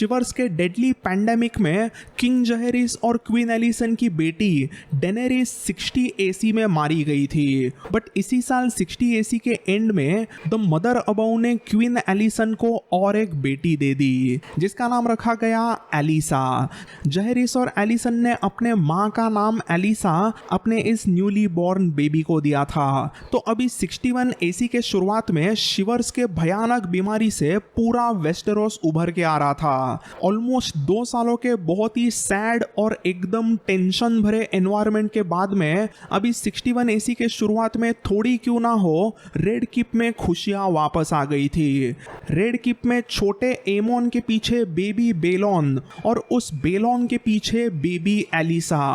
शिवर्स के deadly pandemic में king जहेरिस और क्वीन एलिसन की बेटी डेनेरिस 60 एसी में मारी गई थी। बट इसी साल 60 एसी के एंड में द मदर अबाउ ने क्वीन एलिसन को और एक बेटी दे दी जिसका नाम रखा गया एलिसा। जहेरिस और एलिसन ने अपने माँ का नाम एलिसा अपने इस न्यूली बॉर्न बेबी को दिया था। तो अभी 61 एसी के शुरुआत में शिवर्स के भयानक बीमारी से पूरा वेस्टेरोस उभर के आ रहा था। ऑलमोस्ट 2 सालों के बहुत ही सैड और एकदम टेंशन भरे एनवायरनमेंट के बाद में अभी 61 एसी के शुरुआत में थोड़ी क्यों ना हो रेड कीप में खुशियां वापस आ गई थी। रेड कीप में छोटे एमोन के पीछे बेबी बेलोन और उस बेलोन के पीछे बेबी एलिसा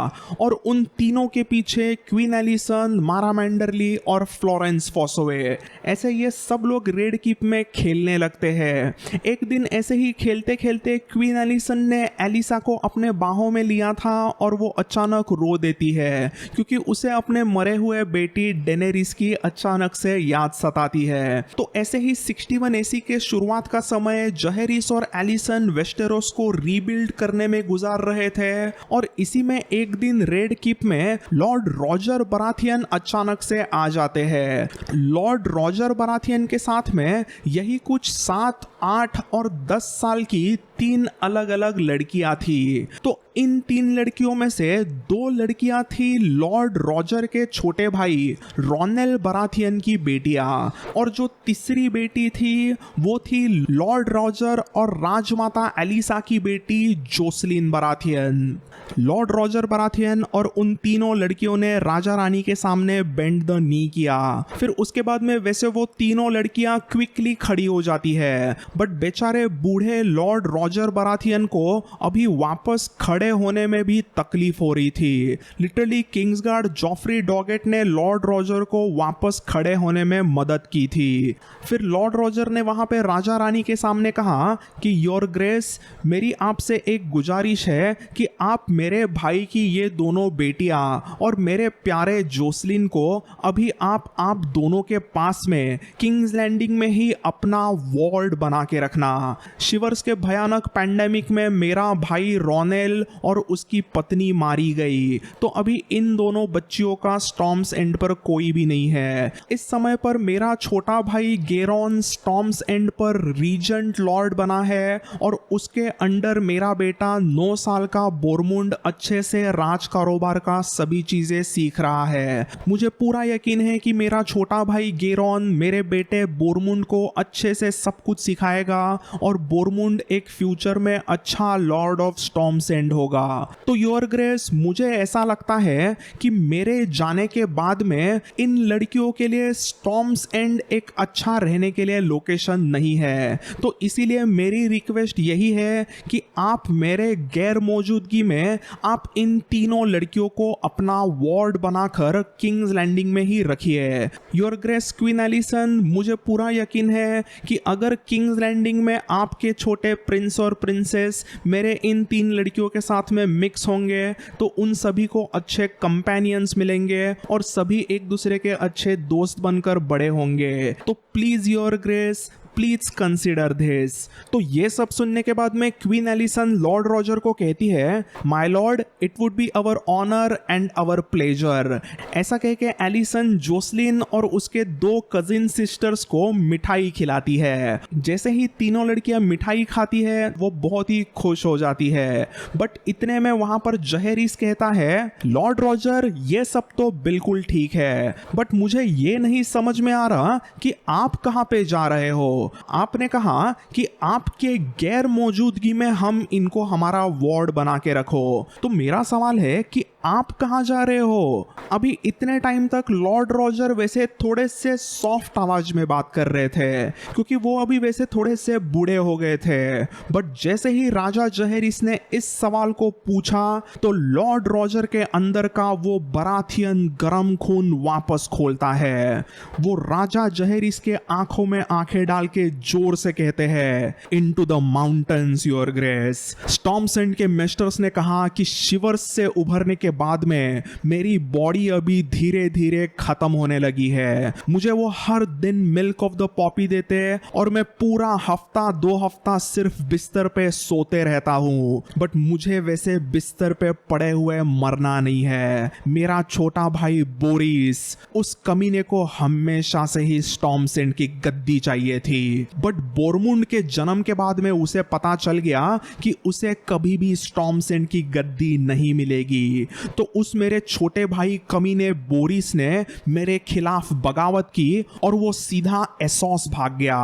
और उन तीनों के पीछे क्वीन एलिसन, मारा मैंडरली और फ्लोरेंस फॉसोवे। ऐसे ये सब लोग रेड कीप में खेलने लगते हैं। एक दिन ऐसे ही खेलते खेलते क्वीन एलिसन ने एलिसा को अपने बाहों में लिया था और वो अचानक रो देती है क्योंकि उसे अपने मरे हुए बेटी डेनेरिस की अचानक से याद सताती है। तो ऐसे ही 61 एसी के शुरुआत का समय जहेरिस और एलिसन वेस्टेरोस को रीबिल्ड करने में गुजार रहे थे और इसी में एक दिन रेड कीप में लॉर्ड रॉजर बराथियन अचानक से आ जाते हैं। लॉर्ड रॉजर बराथियन के साथ में यही कुछ 7, 8 और 10 साल की 3 अलग अलग लड़कियां थी। तो इन 3 लड़कियों में से 2 लड़कियां थी लॉर्ड रॉजर के छोटे भाई रोनेल बराथियन की बेटियां और जो तीसरी बेटी थी वो थी लॉर्ड रॉजर और राजमाता एलिसा की बेटी Jocelyn Baratheon. Lord Roger Baratheon और उन तीनों लड़कियों ने राजा रानी के सामने बेंड द नी किया। फिर उसके बाद में वैसे वो तीनों लड़कियां क्विकली खड़ी हो जाती है बट बेचारे बूढ़े लॉर्ड रॉजर बराथियन को अभी वापस खड़े होने में भी तकलीफ हो रही थी। लिटरली किंग्सगार्ड जॉफ्री डॉगेट ने लॉर्ड रॉजर को वापस खड़े होने में मदद की थी। फिर लॉर्ड रॉजर ने वहां पे राजा रानी के सामने कहा कि योर ग्रेस, मेरी आपसे एक गुजारिश है कि आप मेरे भाई की ये दोनों बेटियां और मेरे प्यारे जोसलिन को अभी आप दोनों के पास में किंग्स लैंडिंग में ही अपना वार्ड बना के रखना। शिवर्स के भयानक पैंडेमिक में मेरा भाई रोनेल और उसकी पत्नी मारी गई तो अभी इन दोनों बच्चियों का स्टॉर्म्स एंड पर कोई भी नहीं है। इस समय पर मेरा छोटा भाई गेरॉन स्टॉर्म्स एंड पर रीजेंट लॉर्ड बना है और उसके अंडर मेरा बेटा 9 साल का बोरमुंड अच्छे से राज कारोबार का सभी चीजें सीख रहा है। मुझे पूरा यकीन है कि मेरा छोटा भाई गेरॉन मेरे बेटे बोरमुंड को अच्छे से सब कुछ सिखाएगा और बोरमुंड एक फ्यूचर में अच्छा लॉर्ड ऑफ स्टॉर्म्स एंड होगा। तो योर ग्रेस, मुझे ऐसा लगता है कि मेरे जाने के बाद में इन लड़कियों के लिए स्टॉर्म्स एंड एक अच्छा रहने के लिए लोकेशन नहीं है। तो इसीलिए मेरी रिक्वेस्ट यही है कि आप मेरे गैर मौजूदगी में आप इन तीनों लड़कियों को अपना वार्ड बनाकर किंग्स लैंडिंग में ही रखिए। योर ग्रेस क्वीन एलिसन, मुझे पूरा यकीन है कि अगर किंग्स लैंडिंग में आपके छोटे प्रिंस और प्रिंसेस मेरे इन 3 लड़कियों के साथ में मिक्स होंगे तो उन सभी को अच्छे कंपेनियंस मिलेंगे और सभी एक दूसरे के अच्छे दोस्त बनकर बड़े होंगे। तो please your grace, please consider this. तो ये सब सुनने के बाद में क्वीन एलिसन लॉर्ड रॉजर को कहती है, my lord, it would be our honour and our pleasure. ऐसा कह के एलिसन जोसलिन और उसके 2 कजिन सिस्टर्स को मिठाई खिलाती है। जैसे ही तीनों लड़कियां मिठाई खाती है वो बहुत ही खुश हो जाती है। बट इतने में वहां पर जहेरिस कहता है, लॉर्ड रॉजर, ये सब तो बिल्कुल ठीक है बट मुझे ये नहीं समझ में आ रहा कि आप कहाँ पे जा रहे हो। आपने कहा कि आपके गैर मौजूदगी में हम इनको हमारा वार्ड बना के रखो। तो मेरा सवाल है कि आप कहाँ जा रहे हो? अभी इतने टाइम तक लॉर्ड रॉजर वैसे थोड़े से सॉफ्ट आवाज में बात कर रहे थे क्योंकि वो अभी वैसे थोड़े से बूढ़े हो गए थे। बट जैसे ही राजा जहेरिस ने इस सवाल को पूछा तो लॉर्ड रॉजर के अंदर का वो बराथियन गरम खून वापस खोलता है। वो राजा जहेरिस के आंखों में आंखें डाल के जोर से कहते हैं, into the mountains your grace. Storms and के मेस्टर्स ने कहा कि शिवर्स से उभरने के बाद में मेरी बॉडी अभी धीरे धीरे खत्म होने लगी है। मुझे वो हर दिन मिल्क ऑफ द पॉपी देते और मैं पूरा हफ्ता 2 हफ्ता सिर्फ बिस्तर पे सोते रहता हूँ। बट मुझे वैसे बिस्तर पे पड़े हुए मरना नहीं है। मेरा छोटा भाई बोरिस, उस कमीने को हमेशा से ही स्टॉर्मसेंड की गद्दी चाहिए थी। बट बोरमुंड के जन्म के बाद में उसे पता चल गया कि उसे कभी भी स्टॉर्मसेंड की गद्दी नहीं मिलेगी। तो उस मेरे छोटे भाई कमीने बोरिस ने मेरे खिलाफ बगावत की और वो सीधा एसोस भाग गया।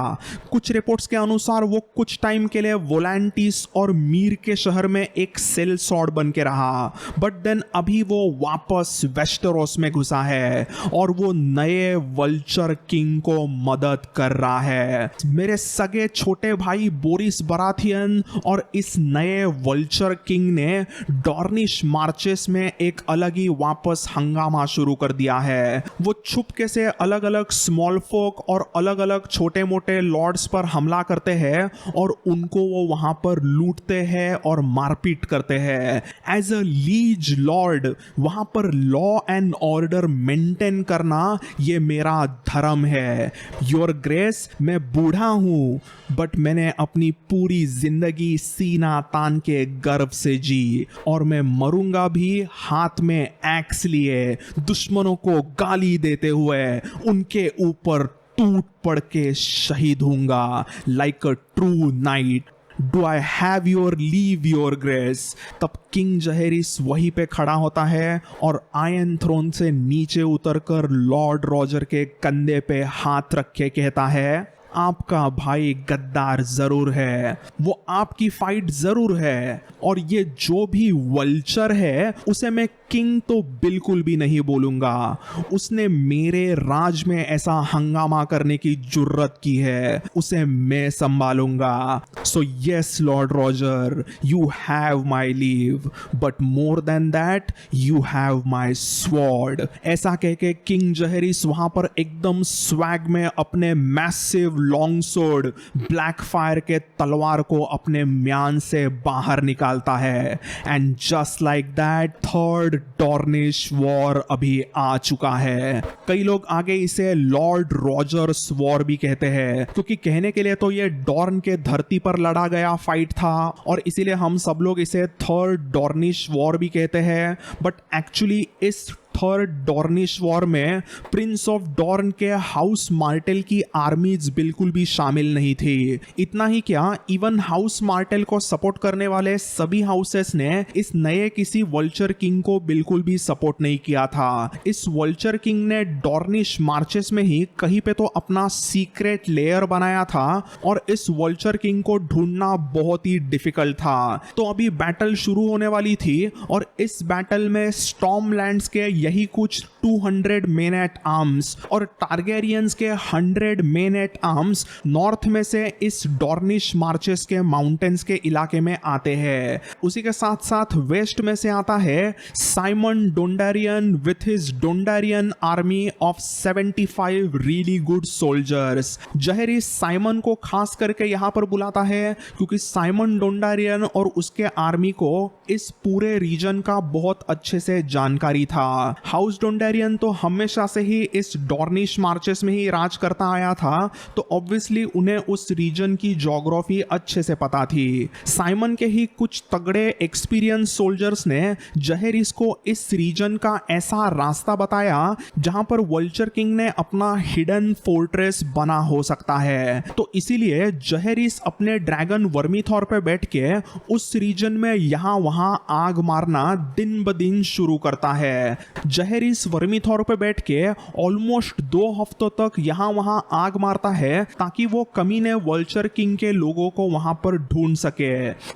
कुछ रिपोर्ट्स के अनुसार वो कुछ टाइम के लिए वोलांटिस और मीर के शहर में एक सेल सॉर्ड बन के रहा। बट देन अभी वो वापस वेस्टरोस में घुसा है और वो नए वल्चर किंग को मदद कर रहा है। मेरे सगे छोटे भाई बोरिस बराथियन और इस नए वल्चर किंग ने डॉर्निश मार्चेस में एक अलग ही वापस हंगामा शुरू कर दिया है। वो छुपके से अलग अलग स्मॉल फोक और अलग अलग छोटे मोटे लॉर्ड्स पर हमला करते हैं और उनको वो वहां पर लूटते हैं और मारपीट करते हैं। एज अ लीज लॉर्ड वहां पर लॉ एंड ऑर्डर मेंटेन करना ये मेरा धर्म है। योर ग्रेस, मैं बूढ़ा हूं बट मैंने अपनी पूरी जिंदगी सीना तान के गर्व से जी और मैं मरूंगा भी हाथ में एक्स लिए, दुश्मनों को गाली देते हुए उनके ऊपर टूट पड़ के शहीद होऊंगा like a true night. Do I have your leave your grace. तब किंग जहेरिस वहीं पे खड़ा होता है और आयरन थ्रोन से नीचे उतरकर लॉर्ड रॉजर के कंधे पे हाथ रख के कहता है, आपका भाई गद्दार जरूर है, वो आपकी फाइट जरूर है और ये जो भी वल्चर है उसे मैं किंग तो बिल्कुल भी नहीं बोलूंगा। उसने मेरे राज में ऐसा हंगामा करने की जुर्रत की है, उसे मैं संभालूंगा। So yes lord Roger, you have my leave but more than that you have my sword. ऐसा कह के किंग जहेरिस वहां पर एकदम स्वैग में अपने massive long sword black fire के तलवार को अपने म्यान से बाहर निकालता है। And just like that third Dornish war अभी आ चुका है। कई लोग आगे इसे लॉर्ड रॉजर्स वॉर भी कहते हैं क्योंकि कहने के लिए तो ये डॉर्न के धरती पर लड़ा गया फाइट था और इसीलिए हम सब लोग इसे थर्ड डॉर्निश वॉर भी कहते हैं। बट एक्चुअली इस थर्ड डॉर्निश वॉर में प्रिंस ऑफ डॉर्न के हाउस मार्टेल की आर्मीज बिल्कुल भी शामिल नहीं थी। इतना ही क्या, इवन हाउस मार्टेल को सपोर्ट करने वाले सभी हाउसेस ने इस नए किसी वल्चर किंग को बिल्कुल भी सपोर्ट नहीं किया था। इस वल्चर किंग ने डॉर्निश मार्चेस में ही कहीं पे तो अपना सीक्रेट लेयर बनाया था और इस वल्चर किंग को ढूंढना बहुत ही डिफिकल्ट था। तो अभी बैटल शुरू होने वाली थी और इस बैटल में स्टॉर्मलैंड्स के यही कुछ 200 मेन एट आर्म्स और टारगेरियंस के 100 मेन एट आर्म्स नॉर्थ में से इस डॉर्निश मार्चेस के माउंटेन्स के इलाके में आते हैं। उसी के साथ साथ वेस्ट में से आता है Simon Dondarrion with his Dondarrion army of 75 really good soldiers. Jaehaerys Simon को खास करके यहाँ पर बुलाता है क्योंकि साइमन डोंडारियन और उसके आर्मी को इस पूरे रीजन का बहुत अच्छे से जानकारी था। हाउस डोंडारियन तो हमेशा से ही इस डॉर्निश मार्चेस में ही राज करता आया था, तो ऑब्वियसली उन्हें उस रीजन की ज्योग्राफी अच्छे से पता थी। साइमन के ही कुछ तगड़े एक्सपीरियंस सोल्जर्स ने जहेरिस को इस रीजन का ऐसा रास्ता बताया जहां पर वल्चर किंग ने अपना हिडन फोर्ट्रेस बना हो सकता है। तो इसीलिए जहेरिस अपने ड्रैगन वर्मीथॉर पे बैठ के उस रीजन में यहां वहां आग मारना दिन ब दिन शुरू करता है। जहेरिस वर्मीथॉर पे बैठ के ऑलमोस्ट 2 हफ्तों तक यहां वहां आग मारता है ताकि वो कमीने वल्चर किंग के लोगों को वहां पर ढूंढ सके।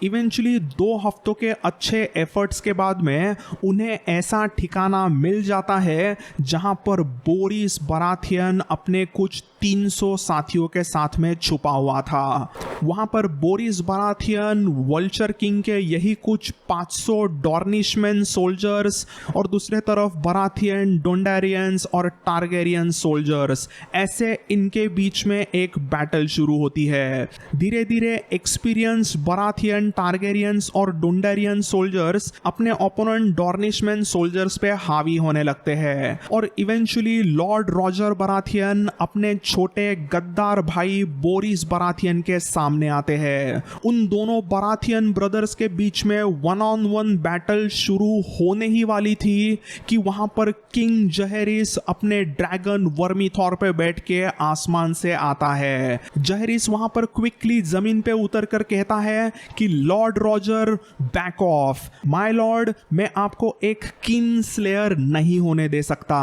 इवेंचुअली 2 हफ्तों के अच्छे एफर्ट्स के बाद में उन्हें ऐसा ठिकाना मिल जाता है जहां पर बोरिस बराथियन अपने कुछ 300 साथियों के साथ में छुपा हुआ था। वहां पर बोरिस बराथियन, वल्चर किंग के यही कुछ 500 डॉर्निशमैन सोल्जर्स और दूसरे तरफ बराथियन, डोंडारियंस और टारगेरियन सोल्जर्स, ऐसे इनके बीच में एक बैटल शुरू होती है। धीरे धीरे एक्सपीरियंस बराथियन, टारगेरियंस और डोंडारियन सोल्जर्स अपने ओपोनेंट डॉर्निशमैन सोल्जर्स पे हावी होने लगते हैं और इवेंचुअली लॉर्ड रॉजर बराथियन अपने छोटे गद्दार भाई बोरिस बराथियन के सामने आते हैं। उन दोनों बराथियन ब्रदर्स के बीच में 1-on-1 बैटल शुरू होने ही वाली थी कि वहां पर किंग जहेरिस अपने ड्रैगन वर्मीथॉर पे बैठ के आसमान से आता है। जहेरिस वहां पर क्विकली जमीन पे उतर कर कहता है कि Lord Roger back of, my Lord, मैं आपको एक किन स्लेयर नहीं होने दे सकता।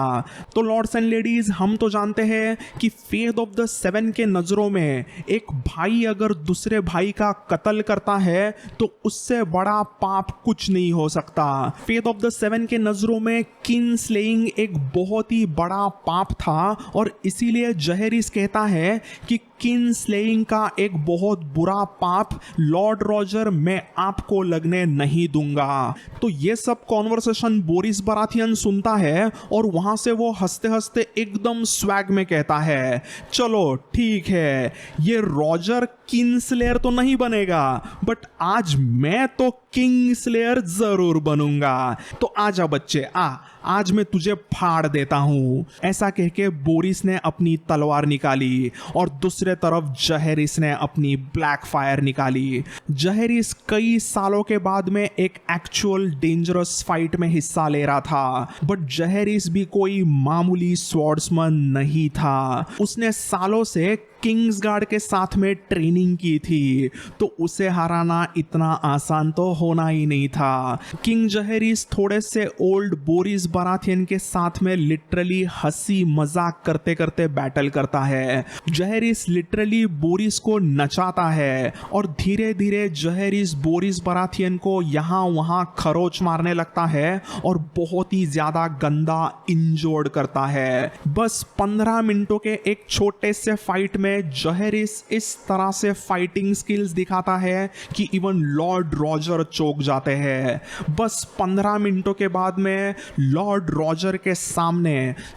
तो लॉर्ड्स एंड लेडीज, हम तो जानते हैं कि फेथ ऑफ द सेवन के नजरों में एक भाई अगर दूसरे भाई का कत्ल करता है तो उससे बड़ा पाप कुछ नहीं हो सकता। फेथ ऑफ द सेवन के नजरों में किन स्लेइंग एक बहुत ही बड़ा पाप था और इसीलिए जहेरिस कहता है कि किन स्लेइंग का एक बहुत बुरा पाप लॉर्ड रॉजर मैं आपको लगने नहीं दूंगा। तो ये सब कॉन्वर्सेशन बोरिस बराथियन सुनता है और वहां से वो हंसते हंसते एकदम स्वैग में कहता है, चलो ठीक है, ये रॉजर किंग स्लेयर तो नहीं बनेगा बट आज मैं तो किंग स्लेयर जरूर बनूंगा। तो आजा बच्चे, आज मैं तुझे फाड़ देता हूं। ऐसा कह के बोरिस ने अपनी तलवार निकाली और दूसरे तरफ जहेरिस ने अपनी ब्लैक फायर निकाली। जहेरिस कई सालों के बाद में एक एक्चुअल डेंजरस फाइट में हिस्सा ले रहा था, बट जहेरिस भी कोई मामूली स्वॉर्ड्समैन नहीं था। उसने सालों से किंग्सगार्ड के साथ में ट्रेनिंग की थी, तो उसे हराना इतना आसान तो होना ही नहीं था। किंग जहेरिस थोड़े से ओल्ड बोरिस बराथियन के साथ में लिटरली हंसी मजाक करते करते बैटल करता है। जहेरिस लिटरली बोरिस को नचाता है और धीरे धीरे जहेरिस बोरिस बराथियन को यहाँ वहाँ खरोच मारने लगता है और बहुत ही ज्यादा गंदा इंजोर्ड करता है। बस 15 मिनटों के एक छोटे से फाइट में जहेरिस इस तरह से फाइटिंग स्किल्स दिखाता है कि इवन लॉर्ड रॉजर चौंक जाते हैं। बस 15 मिनटों के बाद में लॉर्ड रॉजर के सामने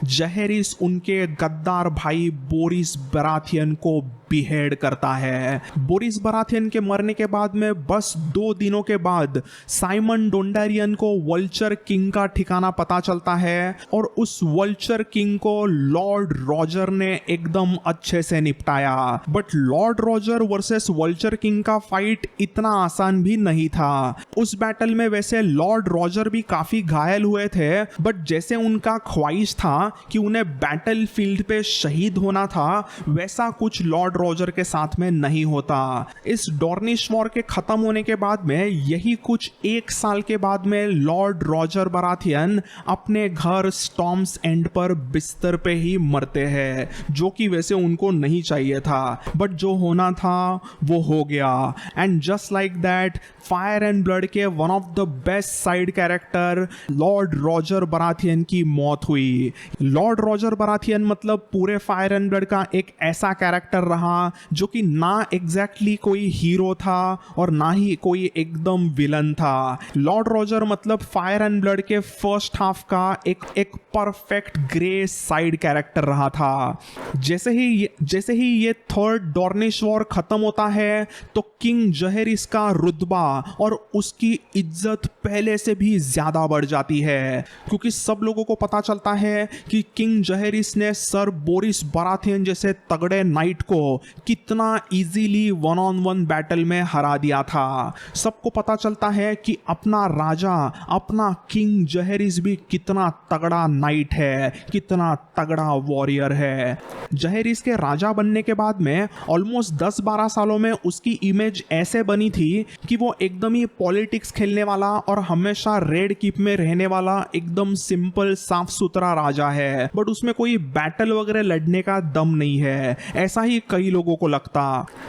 जहेरिस उनके गद्दार भाई बोरिस बराथियन को बिहेड करता है। बोरिस बराथियन के मरने के बाद में बस 2 दिनों के बाद साइमन डोंडारियन को वल्चर किंग का ठिकाना पता चलता है और उस वल्चर किंग को लॉर्ड रॉजर ने एकदम अच्छे से निपटाया। But Lord Roger versus vulture king का फाइट इतना आसान भी नहीं था। उस बैटल में वैसे लॉर्ड रॉजर भी काफी घायल हुए थे, बट जैसे उनका ख्वाहिश था कि उन्हें बैटल फील्ड पे शहीद होना था, वैसा कुछ लॉर्ड रॉजर के साथ में नहीं होता। इस डॉर्निश वॉर के खत्म होने के बाद में यही कुछ 1 साल के बाद में लॉर्ड रॉजर बराथियन अपने घर स्टॉर्म्स एंड पर बिस्तर पे ही मरते हैं, जो कि वैसे उनको नहीं चाहिए था, बट जो होना था वो हो गया। And just like that fire and blood के one of the best side character lord Roger Baratheon की मौत हुई। लॉर्ड रॉजर बराथियन मतलब पूरे फायर एंड ब्लड का एक ऐसा कैरेक्टर रहा जो कि ना एग्जैक्टली कोई हीरो था और ना ही कोई एकदम विलन था। लॉर्ड रॉजर मतलब फायर एंड ब्लड के फर्स्ट हाफ का एक परफेक्ट ग्रे साइड कैरेक्टर रहा था। जैसे ही ये थर्ड डॉर्निश वॉर खत्म होता है तो किंग जहेरिस का रुतबा और उसकी इज्जत पहले से भी ज्यादा बढ़ जाती है, क्योंकि सब लोगों को पता चलता है कि किंग जहेरिस ने सर बोरिस बराथियन जैसे तगड़े नाइट को कितना इजीली 1-on-1 बैटल में हरा दिया था। सबको पता चलता है कि अपना राजा, अपना किंग जहेरिस भी कितना तगड़ा नाइट है, कितना तगड़ा वॉरियर है। जहेरिस के राजा बनने के बाद में ऑलमोस्ट 10-12 सालों में उसकी इमेज ऐसे बनी थी कि वो एकदम ही पॉलिटिक्स खेलने वाला और हमेशा रेड कीप में रहने वाला एकदम सिंपल साफ सुथरा राजा है, बट उसमें कोई बैटल वगैरह लड़ने का दम नहीं है, ऐसा ही कई लोगों को लगता।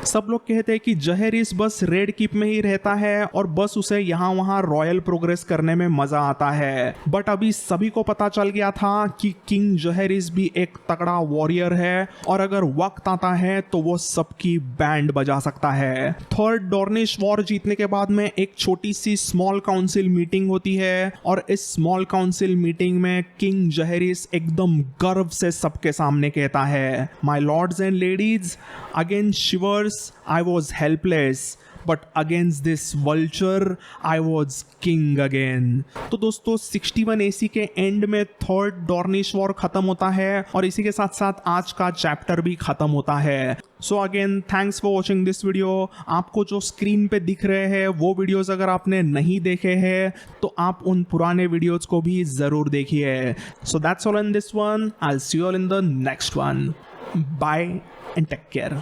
सब लोग कहते हैं कि जहेरिस बस रेड कीप में ही रहता है और बस उसे यहाँ वहाँ रॉयल प्रोग्रेस करने में मजा आता है, बट अभी सभी को पता चल गया था कि किंग जहेरिस भी एक तगड़ा वॉरियर है और अगर वक्त आता है तो वो सबकी बैंड बजा सकता है। थर्ड डॉर्निश वॉर जीतने के बाद में एक छोटी सी स्मॉल काउंसिल मीटिंग होती है और इस स्मॉल काउंसिल मीटिंग में किंग जहेरिस एकदम गर्व से सबके सामने कहता है, my Lord's and ladies, against शिवर्स I was helpless, but against this vulture I was king again. तो दोस्तों 61 AC के एंड में थर्ड डॉर्निश वॉर खत्म होता है और इसी के साथ साथ आज का चैप्टर भी खत्म होता है। So again thanks for watching this video. आपको जो स्क्रीन पे दिख रहे हैं वो वीडियोस अगर आपने नहीं देखे हैं तो आप उन पुराने वीडियोस को भी जरूर देखिए। So that's all in this one, I will see you all in the next one. Bye and take care.